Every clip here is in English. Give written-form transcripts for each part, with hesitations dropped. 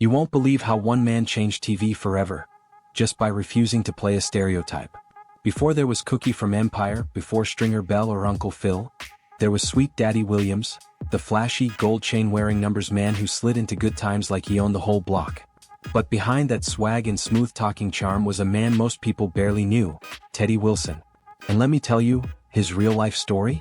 You won't believe how one man changed TV forever, just by refusing to play a stereotype. Before there was Cookie from Empire, before Stringer Bell or Uncle Phil, there was Sweet Daddy Williams, the flashy, gold chain-wearing numbers man who slid into good times like he owned the whole block. But behind that swag and smooth-talking charm was a man most people barely knew, Teddy Wilson. And let me tell you, his real-life story?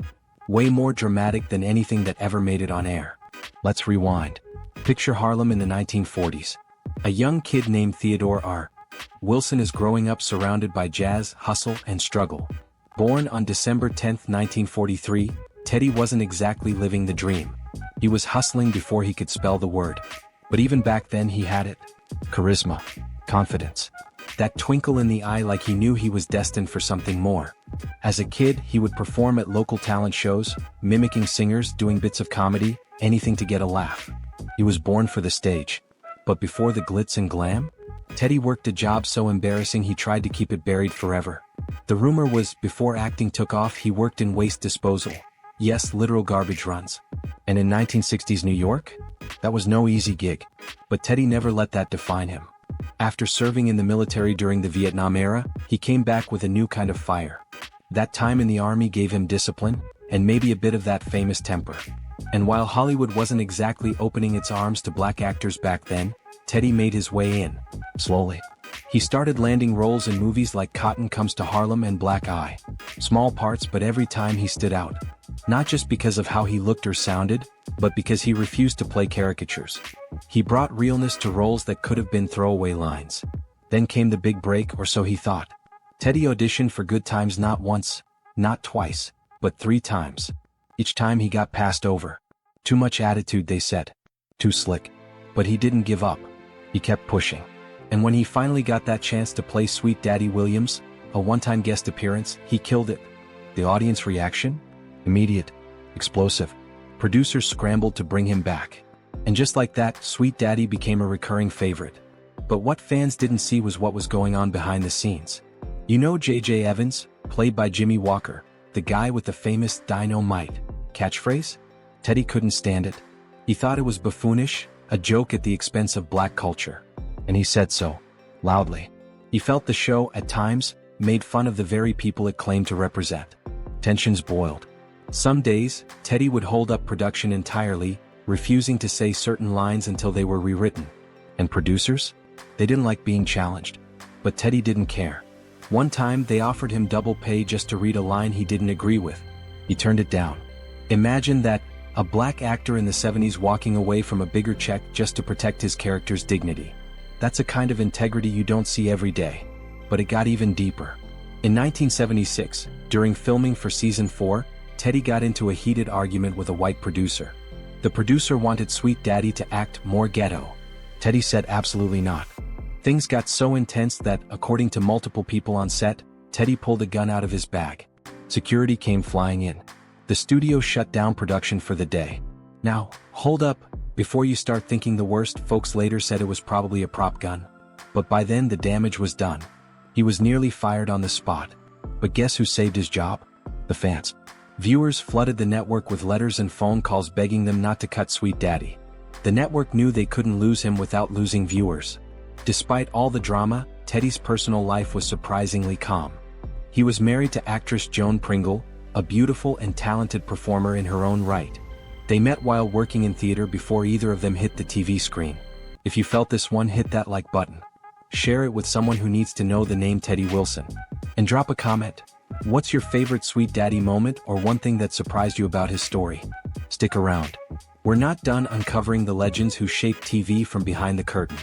Way more dramatic than anything that ever made it on air. Let's rewind. Picture Harlem in the 1940s. A young kid named Theodore R. Wilson is growing up surrounded by jazz, hustle, and struggle. Born on December 10, 1943, Teddy wasn't exactly living the dream. He was hustling before he could spell the word. But even back then he had it. Charisma. Confidence. That twinkle in the eye like he knew he was destined for something more. As a kid, he would perform at local talent shows, mimicking singers, doing bits of comedy, anything to get a laugh. He was born for the stage. But before the glitz and glam, Teddy worked a job so embarrassing he tried to keep it buried forever. The rumor was, before acting took off, he worked in waste disposal. Yes, literal garbage runs. And in 1960s New York? That was no easy gig. But Teddy never let that define him. After serving in the military during the Vietnam era, he came back with a new kind of fire. That time in the army gave him discipline, and maybe a bit of that famous temper. And while Hollywood wasn't exactly opening its arms to black actors back then, Teddy made his way in, slowly. He started landing roles in movies like Cotton Comes to Harlem and Black Eye. Small parts, but every time he stood out. Not just because of how he looked or sounded, but because he refused to play caricatures. He brought realness to roles that could have been throwaway lines. Then came the big break, or so he thought. Teddy auditioned for Good Times not once, not twice, but 3 times. Each time he got passed over. Too much attitude, they said. Too slick. But he didn't give up. He kept pushing. And when he finally got that chance to play Sweet Daddy Williams, a one-time guest appearance, he killed it. The audience reaction? Immediate. Explosive. Producers scrambled to bring him back. And just like that, Sweet Daddy became a recurring favorite. But what fans didn't see was what was going on behind the scenes. You know J.J. Evans, played by Jimmy Walker, the guy with the famous "Dynamite" catchphrase? Teddy couldn't stand it. He thought it was buffoonish, a joke at the expense of black culture. And he said so, loudly. He felt the show, at times, made fun of the very people it claimed to represent. Tensions boiled. Some days, Teddy would hold up production entirely, refusing to say certain lines until they were rewritten. And producers? They didn't like being challenged. But Teddy didn't care. One time they offered him double pay just to read a line he didn't agree with. He turned it down. Imagine that, a black actor in the 70s walking away from a bigger check just to protect his character's dignity. That's a kind of integrity you don't see every day. But it got even deeper. In 1976, during filming for season 4, Teddy got into a heated argument with a white producer. The producer wanted Sweet Daddy to act more ghetto. Teddy said absolutely not. Things got so intense that, according to multiple people on set, Teddy pulled a gun out of his bag. Security came flying in. The studio shut down production for the day. Now, hold up, before you start thinking the worst. Folks later said it was probably a prop gun. But by then the damage was done. He was nearly fired on the spot. But guess who saved his job? The fans. Viewers flooded the network with letters and phone calls begging them not to cut Sweet Daddy. The network knew they couldn't lose him without losing viewers. Despite all the drama, Teddy's personal life was surprisingly calm. He was married to actress Joan Pringle, a beautiful and talented performer in her own right. They met while working in theater before either of them hit the TV screen. If you felt this one, hit that like button. Share it with someone who needs to know the name Teddy Wilson. And drop a comment. What's your favorite Sweet Daddy moment, or one thing that surprised you about his story? Stick around. We're not done uncovering the legends who shaped TV from behind the curtain.